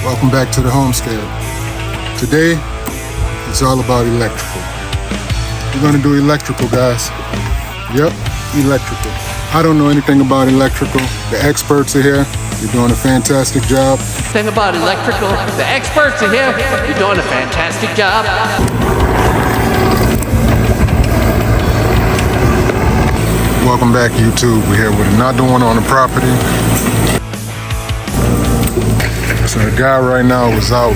Welcome back to the homestead. Today, it's all about electrical. We're gonna do electrical, guys. Yep, electrical. I don't know anything about electrical. The experts are here. You're doing a fantastic job. Thing about electrical, the experts are here. You're doing a fantastic job. Welcome back, YouTube. We're here with another one on the property. So the guy right now was out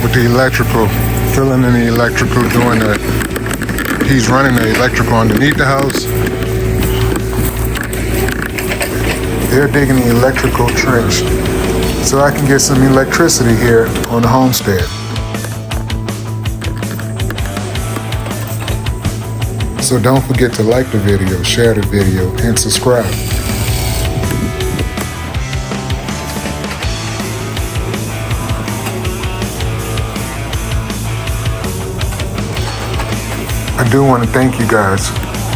with the electrical, filling in the electrical, he's running the electrical underneath the house. They're digging the electrical trench so I can get some electricity here on the homestead. So don't forget to like the video, share the video, and subscribe. I do want to thank you guys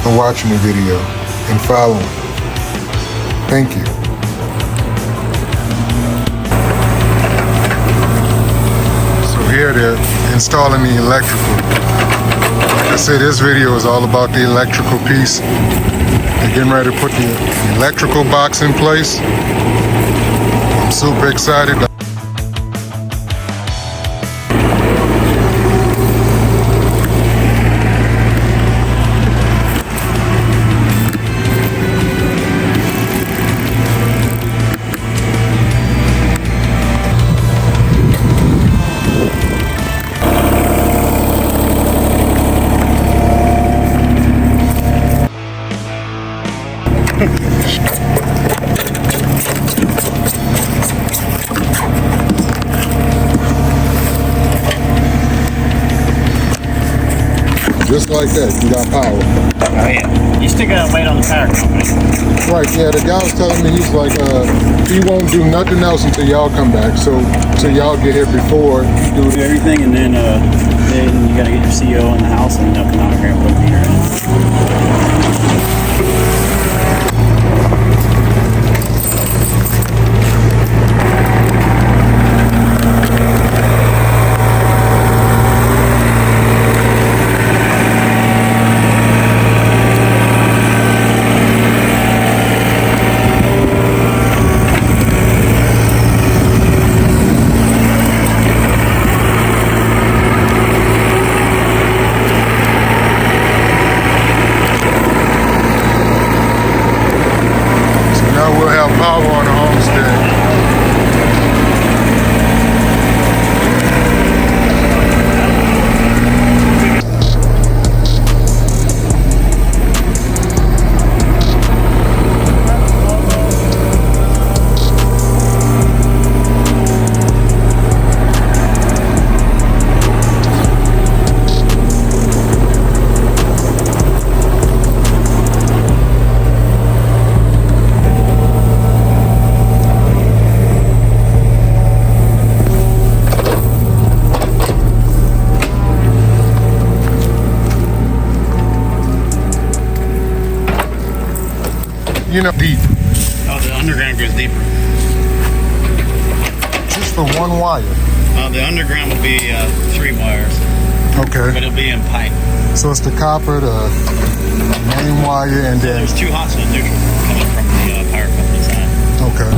for watching the video and following. Thank you. So here they're installing the electrical. Like I said, this video is all about the electrical piece. They're getting ready to put the electrical box in place. I'm super excited. Just like that, you got power. Oh yeah. You still gotta wait on the power company. Right, yeah, the guy was telling me, he's like, he won't do nothing else until y'all come back. So y'all get here before you Do everything, and then you gotta get your CO in the house, and they'll come out here and put the meter in. power on the homestead. You know, deep. Oh, the underground goes deeper. Just for one wire. The underground will be 3 wires. Okay. But it'll be in pipe. So it's the copper, the main wire, and So then... there's 2 hot and neutral coming from the power company side. Okay.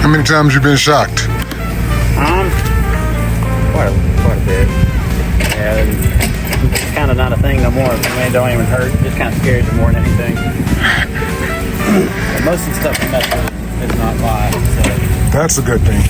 How many times you been shocked? Quite a bit. Yeah, it's kind of not a thing no more. I mean, it don't even hurt. It just kind of scares you more than anything. But most of the stuff we mess with is not live. So. That's a good thing.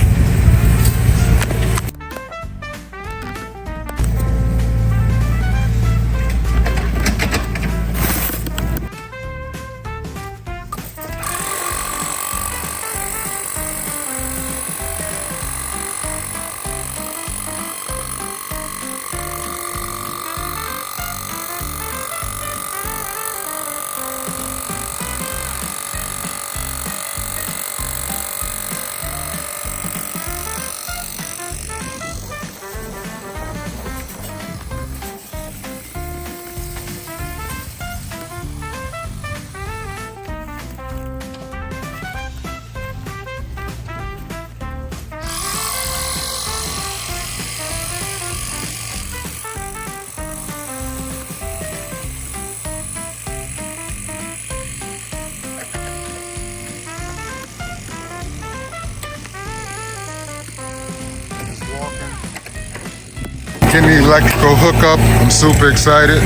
Getting the electrical hookup. I'm super excited.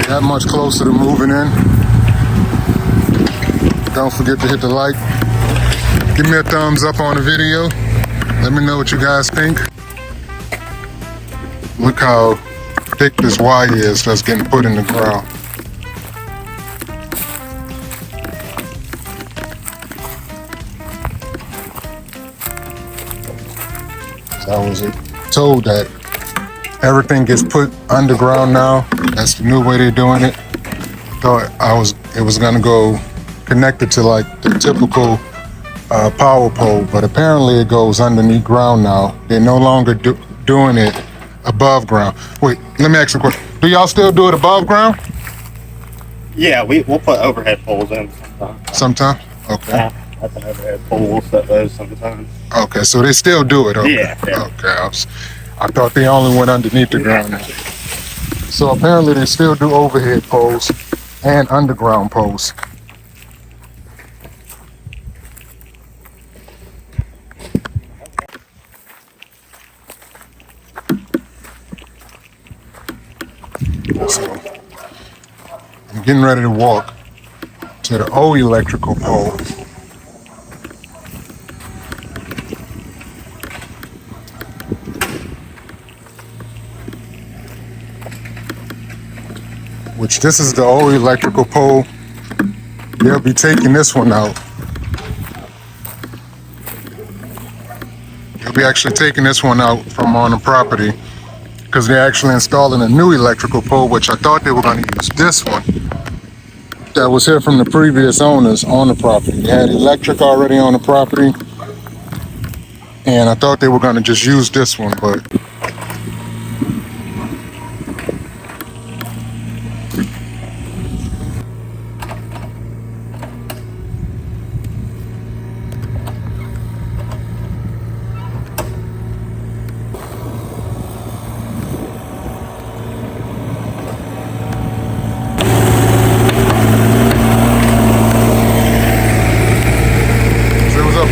That much closer to moving in. Don't forget to hit the like. Give me a thumbs up on the video. Let me know what you guys think. Look how thick this wire is that's getting put in the ground. I was told that everything gets put underground now. That's the new way they're doing it. Thought it was gonna go connected to like the typical power pole, but apparently it goes underneath ground now. They're no longer doing it above ground. Wait, let me ask you a question. Do y'all still do it above ground? Yeah, we'll put overhead poles in sometimes. Sometime? Okay. Yeah, that's an overhead pole. We'll set those sometimes. Okay, so they still do it. Okay. Yeah. Okay. I thought they only went underneath the ground. So apparently they still do overhead poles and underground poles. So I'm getting ready to walk to the old electrical pole. Which this is the old electrical pole. They'll be taking this one out. They'll be actually taking this one out from on the property because they're actually installing a new electrical pole, which I thought they were going to use this one that was here from the previous owners on the property. They had electric already on the property, and I thought they were going to just use this one, but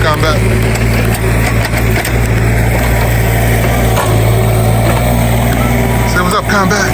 combat. Say what's up, combat.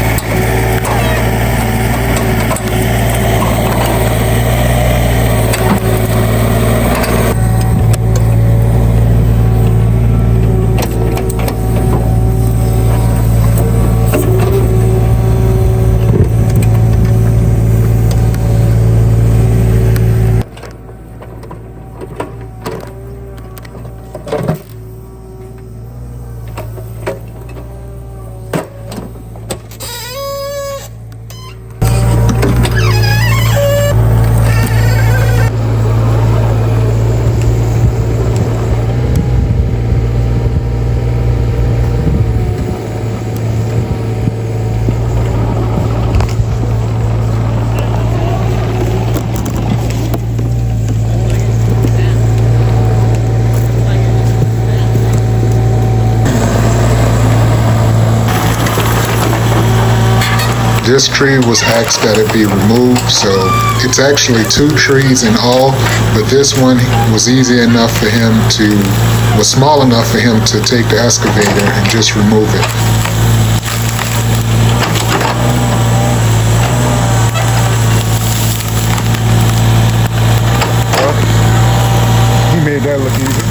This tree was asked that it be removed, so It's actually 2 trees in all, but this one was easy enough for him to, was small enough for him to take the excavator and just remove it. Well, he made that look easy.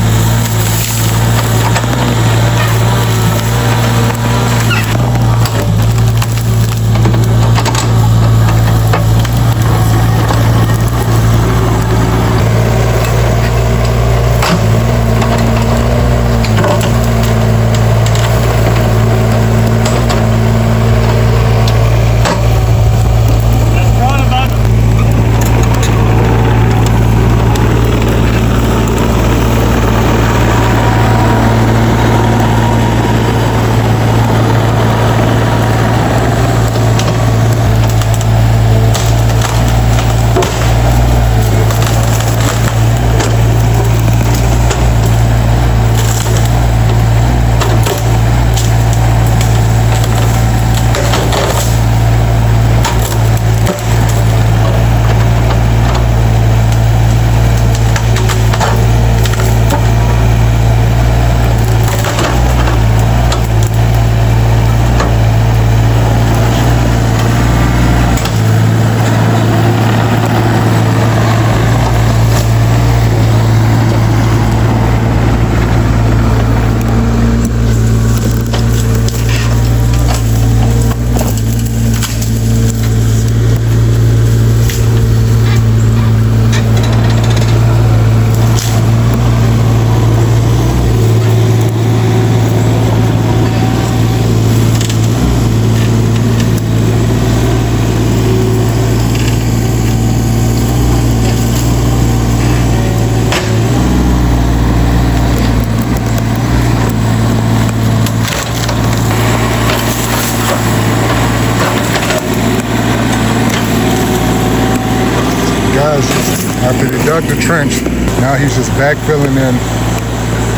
After they dug the trench, now he's just backfilling in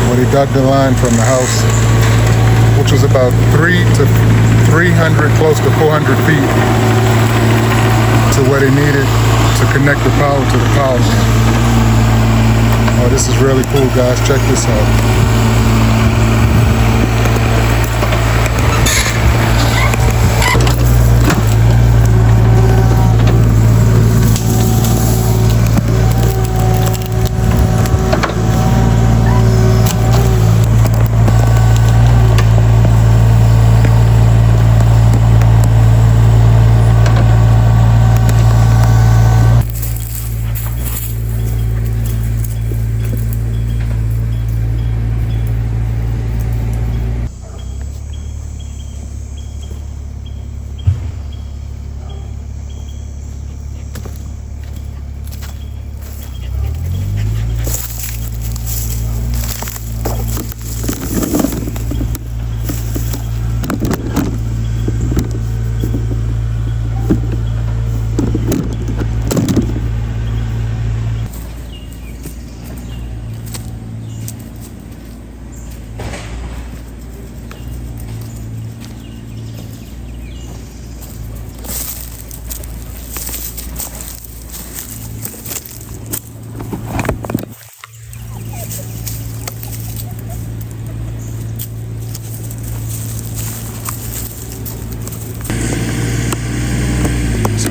where they dug the line from the house, which was about 300 to 300, close to 400 feet to where they needed to connect the power to the power line. Oh, this is really cool, guys. Check this out.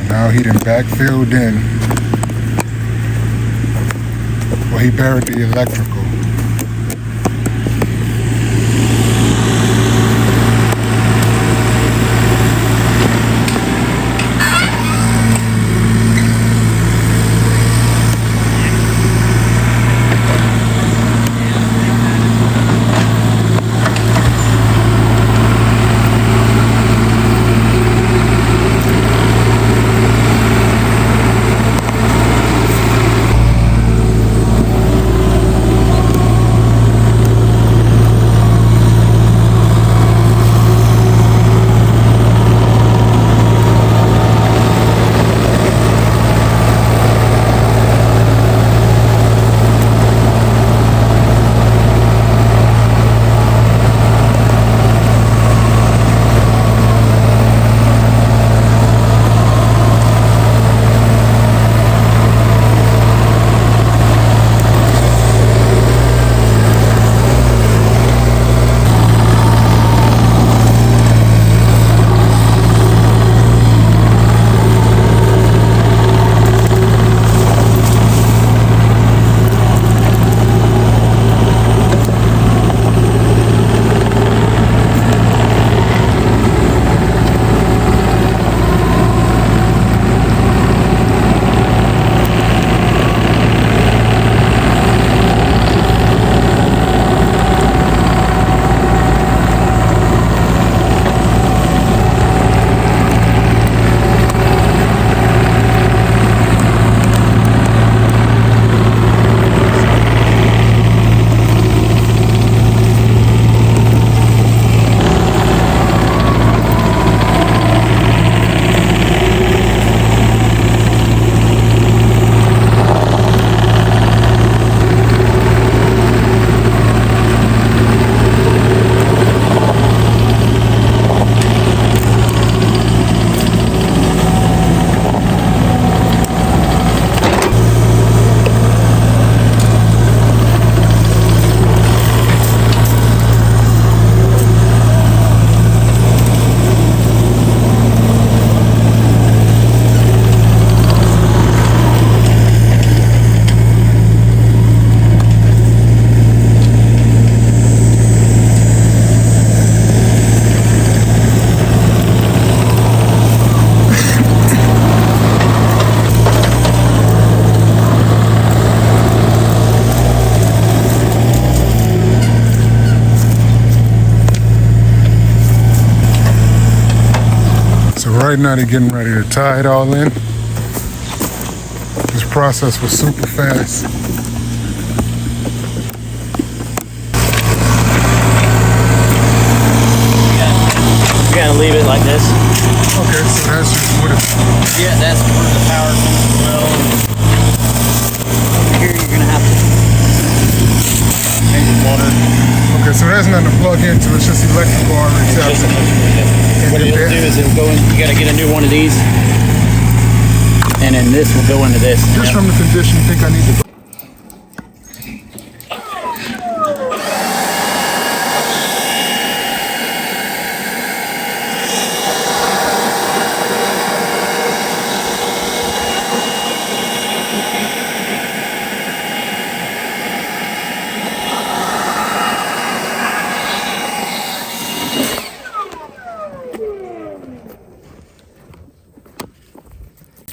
Now he done backfilled in. Well, he buried the electrical. right now they're getting ready to tie it all in. This process was super fast. You gotta leave it like this. Okay, so that's just what it's... Yeah, that's where the power comes as well. Over here, you're gonna have to change the water. Okay, so there's nothing to plug into, it's just electrical already tapped in. What it'll do is it'll go in, you gotta get a new one of these. And then this will go into this. Just from the condition, you think I need to...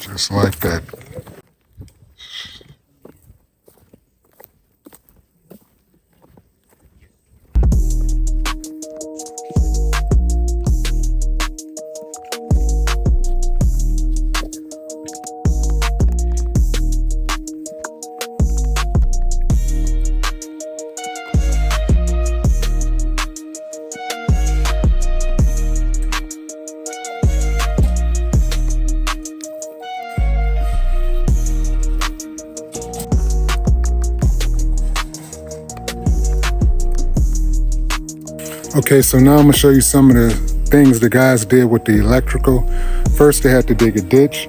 Just like that. Okay, so now I'm gonna show you some of the things the guys did with the electrical. First, they had to dig a ditch.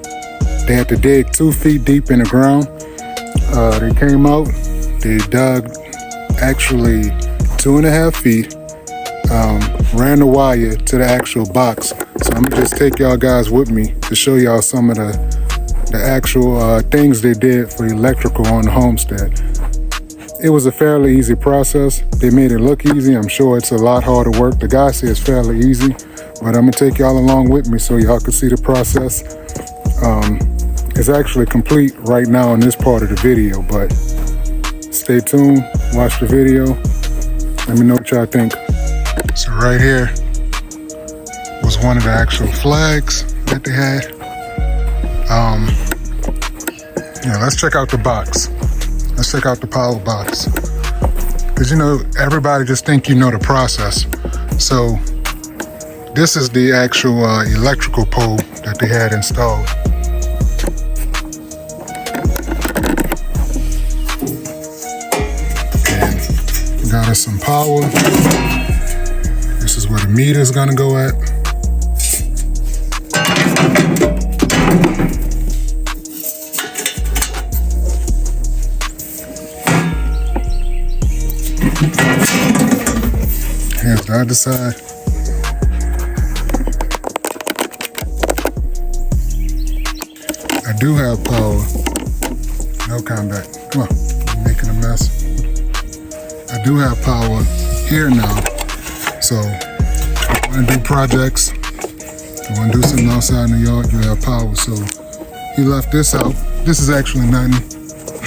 They had to dig 2 feet deep in the ground. They came out, they dug actually 2.5 feet, ran the wire to the actual box. So I'm gonna just take y'all guys with me to show y'all some of the actual things they did for electrical on the homestead. It was a fairly easy process. They made it look easy. I'm sure it's a lot harder work. The guy says it's fairly easy, but I'm gonna take y'all along with me so y'all can see the process. It's actually complete right now in this part of the video, but stay tuned, watch the video. Let me know what y'all think. So right here was one of the actual flags that they had. Yeah, let's check out the box. Let's check out the power box. Because you know, everybody just think you know the process. So this is the actual electrical pole that they had installed. And got us some power. This is where the meter is gonna go at. Here's the other side. I do have power. No combat. Come on, I'm making a mess. I do have power here now. So if you want to do projects, if you want to do something outside in the yard, you have power. So he left this out. This is actually nothing.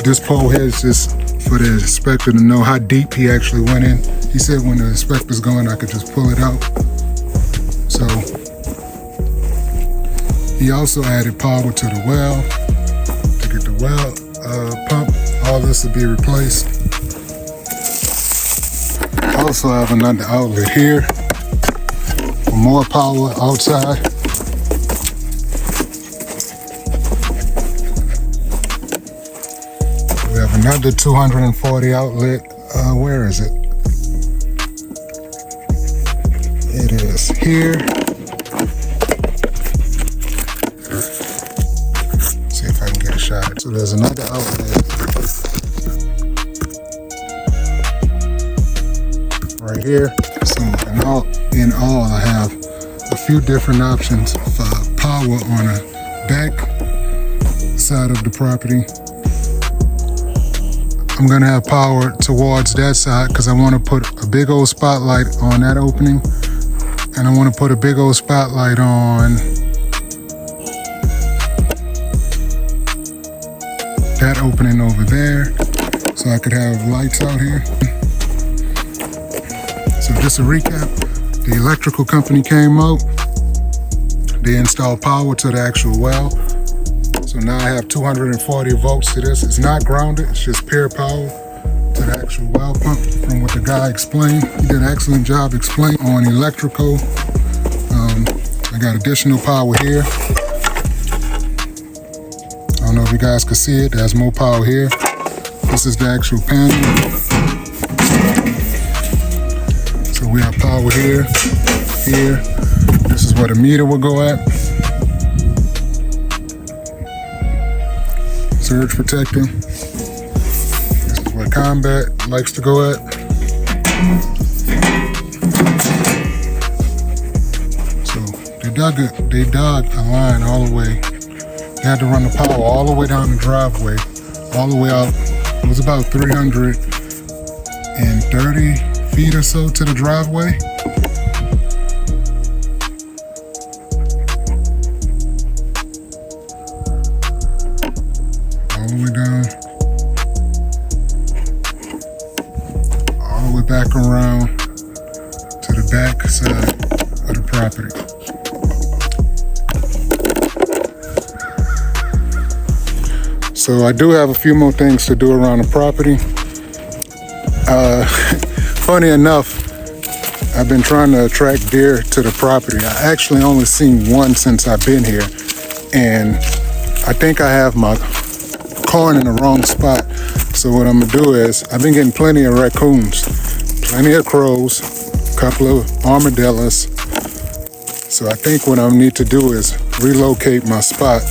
This pole here is just for the inspector to know how deep he actually went in. He said when the inspector's going, I could just pull it out. So he also added power to the well to get the well pump. All this will be replaced. I also have another outlet here for more power outside. We have another 240 outlet. Where is it? It is here. See if I can get a shot. So there's another outlet right here. So in all, I have a few different options for power on a back side of the property. I'm gonna have power towards that side because I want to put a big old spotlight on that opening. And I want to put a big old spotlight on that opening over there so I could have lights out here. So just a recap, the electrical company came out, they installed power to the actual well. So now I have 240 volts to this. It's not grounded, it's just pure power to the actual well pump from what the guy explained. He did an excellent job explaining on electrical. I got additional power here. I don't know if you guys can see it, there's more power here. This is the actual panel. So we have power here, here. This is where the meter will go at. Surge protector. This is where combat likes to go at. So they dug a line all the way. They had to run the power all the way down the driveway, all the way out. It was about 330 feet or so to the driveway. All the way down. All the way back around to the back side of the property. So I do have a few more things to do around the property. Funny enough, I've been trying to attract deer to the property. I actually only seen one since I've been here, and I think I have my corn in the wrong spot. So what I'm gonna do is, I've been getting plenty of raccoons, plenty of crows, a couple of armadillos. So I think what I need to do is relocate my spot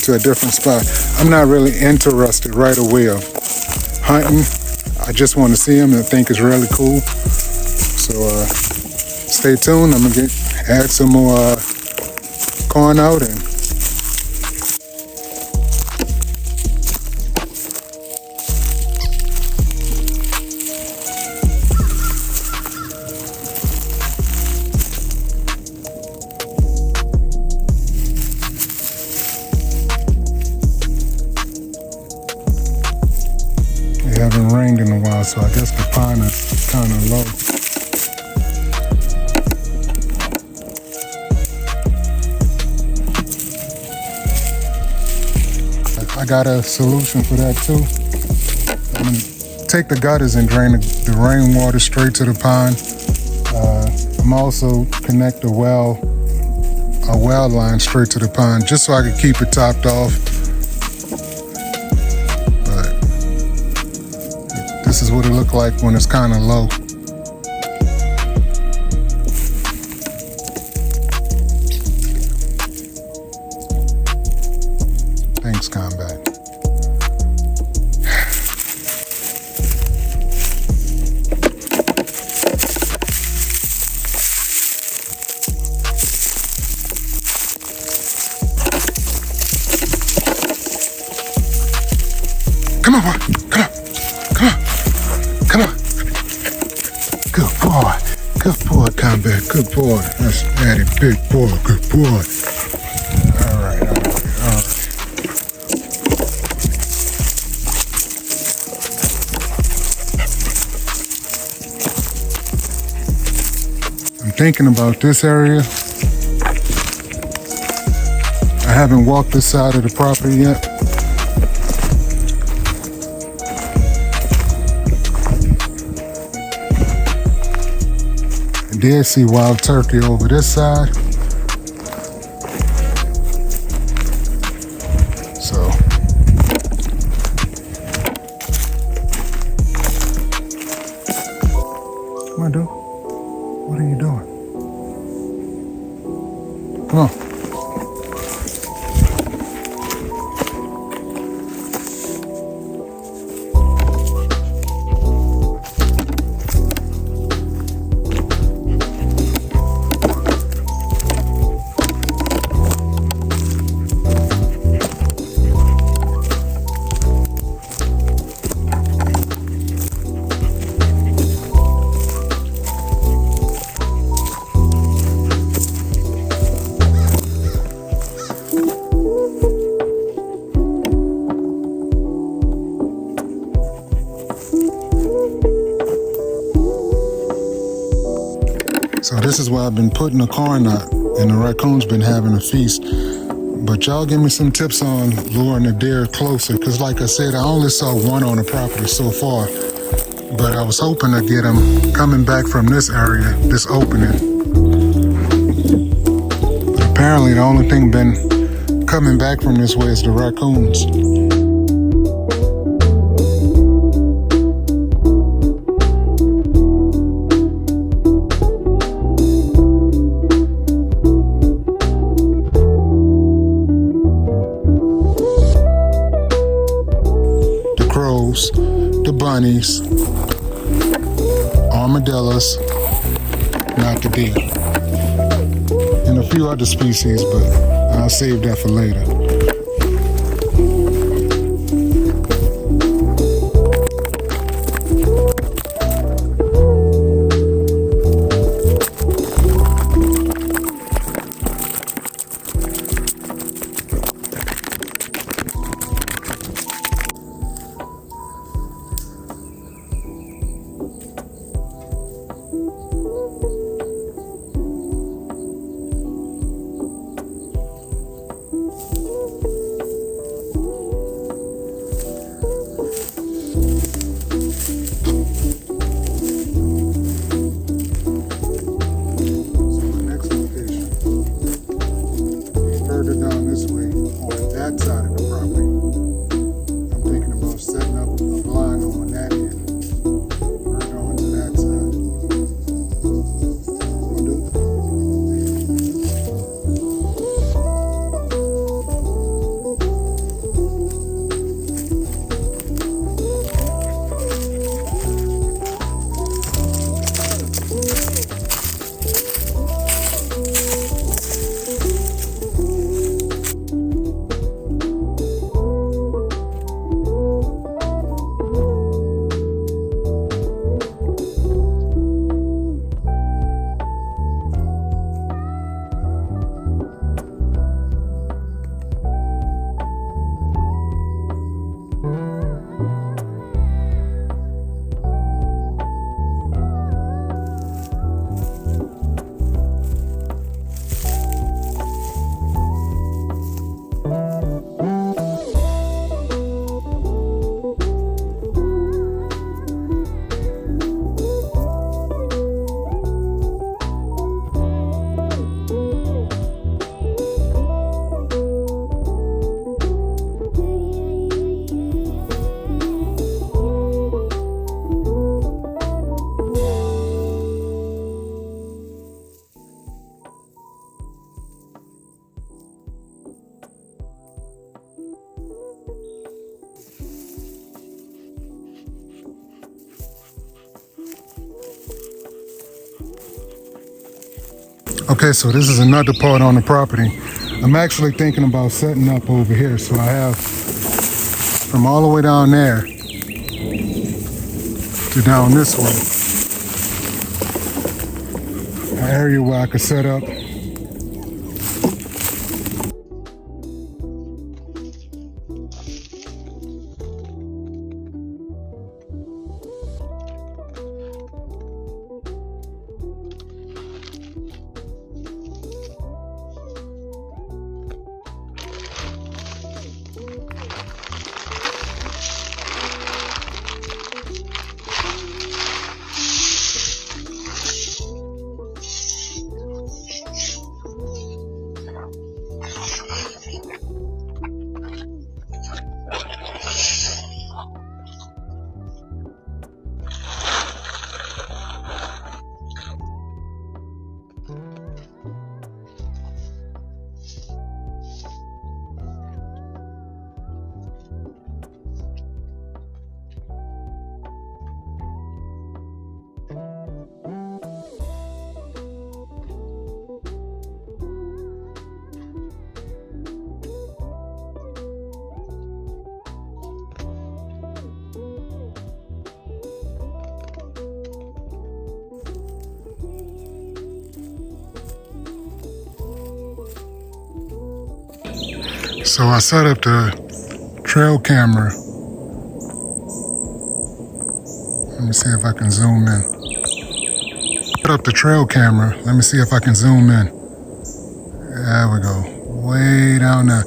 to a different spot. I'm not really interested right away of hunting. I just want to see them and think it's really cool. So stay tuned. I'm gonna add some more corn out and it haven't rained in a while, so I guess the pond is kind of low. I got a solution for that too. I'm gonna take the gutters and drain the rainwater straight to the pond. I'm also connect a well line straight to the pond, just so I can keep it topped off. But this is what it looked like when it's kind of low. Thanks, Combat. Come on, boy. Come on. Come on. Come on. Good boy. Good boy, Combat. Good boy. That's Daddy. Big boy. Good boy. All right. I'm thinking about this area. I haven't walked this side of the property yet. I did see wild turkey over this side. So come on, dude. What are you doing? Come on. So this is where I've been putting the corn out and the raccoon's been having a feast. But y'all give me some tips on luring the deer closer, because like I said, I only saw one on the property so far, but I was hoping to get them coming back from this area, this opening. But apparently the only thing been coming back from this way is the raccoons. The bunnies, armadillos, not the deer, and a few other species, but I'll save that for later. Okay, so this is another part on the property. I'm actually thinking about setting up over here. So I have from all the way down there to down this way, an area where I could set up. So I set up the trail camera. Let me see if I can zoom in. Set up the trail camera. Let me see if I can zoom in. There we go. Way down there.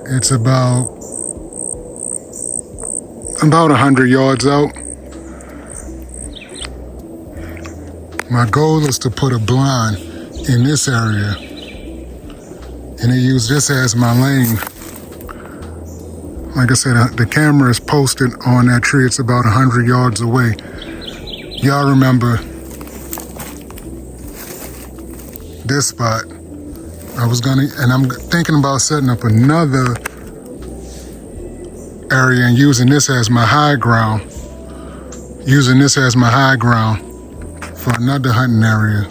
It's about 100 yards out. My goal is to put a blind in this area and use this as my lane. Like I said, the camera is posted on that tree. It's about 100 yards away. Y'all remember this spot. I'm thinking about setting up another area and using this as my high ground. For another hunting area.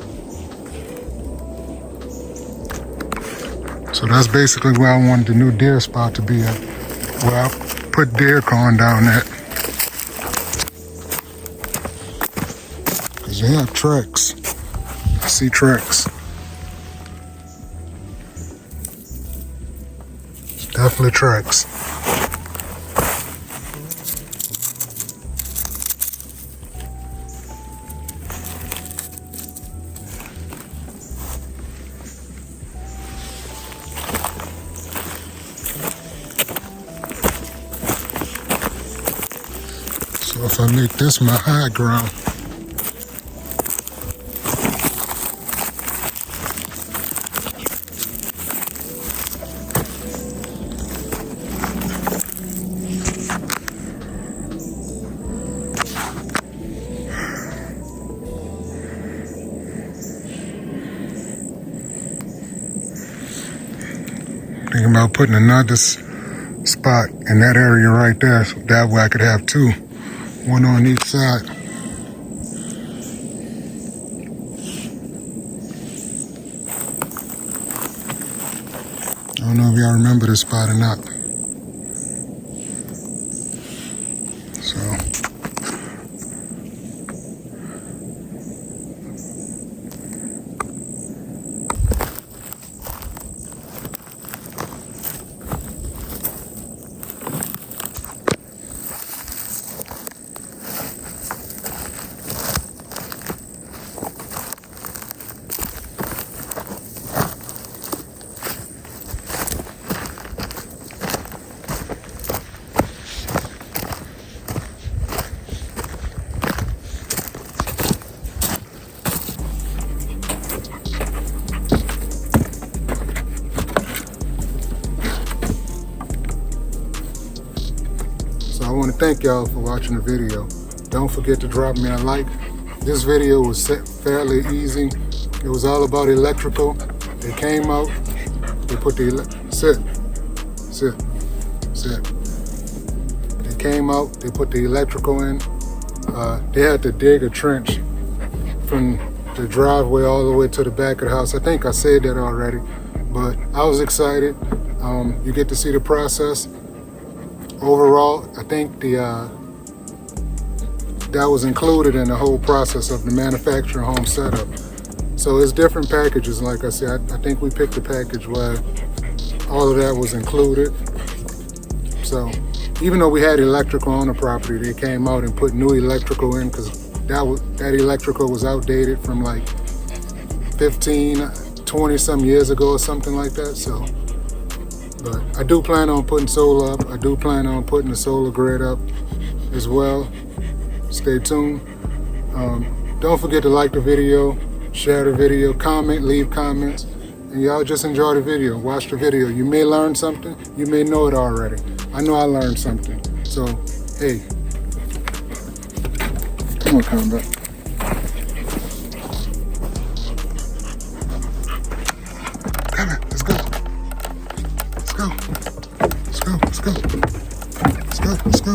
So that's basically where I wanted the new deer spot to be at. Where I put deer corn down at. Because they have tracks. I see tracks. It's definitely tracks. So if I make this my high ground, thinking about putting another spot in that area right there, so that way I could have two. One on each side. I don't know if y'all remember this spot or not. I want to thank y'all for watching the video. Don't forget to drop me a like. This video was fairly easy. It was all about electrical. They came out, they put the sit. They came out, they put the electrical in. They had to dig a trench from the driveway all the way to the back of the house. I think I said that already, but I was excited. You get to see the process. Overall, I think that was included in the whole process of the manufacturing home setup. So it's different packages, like I said. I think we picked a package where all of that was included. So even though we had electrical on the property, they came out and put new electrical in because that electrical was outdated from like 15, 20 some years ago or something like that. So. But I do plan on putting solar up. I do plan on putting the solar grid up as well. Stay tuned. Don't forget to like the video, share the video, comment, leave comments, and y'all just enjoy the video. Watch the video. You may learn something. You may know it already. I know I learned something. So, hey. Come on, combat. Come on, let's go. Let's go. Let's go. Let's go. Let's go. Let's go.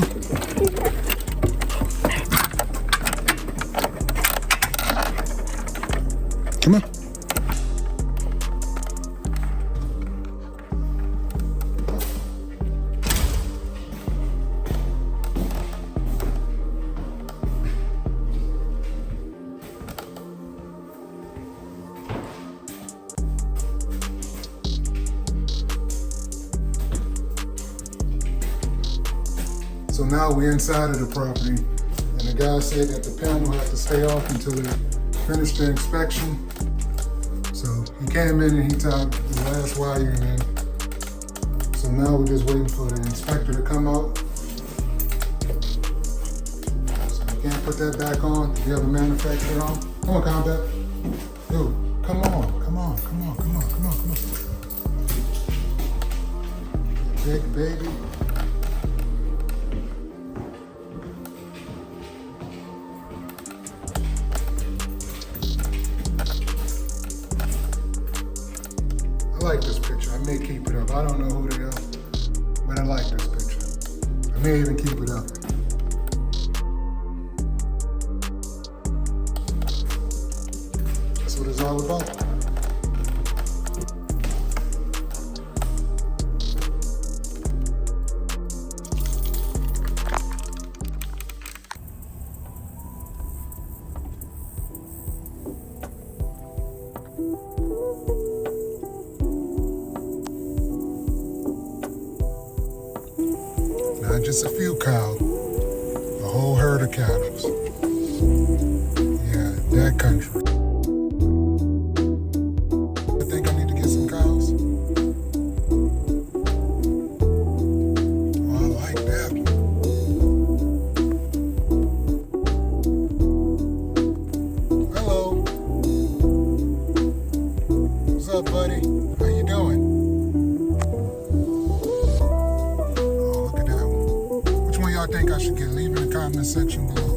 Come on. So now we're inside of the property, and the guy said that the pen will have to stay off until they finish the inspection. So He came in and he tied the last wire in. So now we're just waiting for the inspector to come out. So you can't put that back on. You have a manufacturer on. Come on, Combat. Dude, come on. Big baby. I like this picture. I may keep it up. I don't know who they are, but I like this picture. I may even keep it up. That's what it's all about. Not just a few cows, a whole herd of cattle. Yeah, that country. I think I need to get some cows. Oh, I like that one. Hello. What's up, buddy? How you doing? I think I should get? Leave in the comment section below.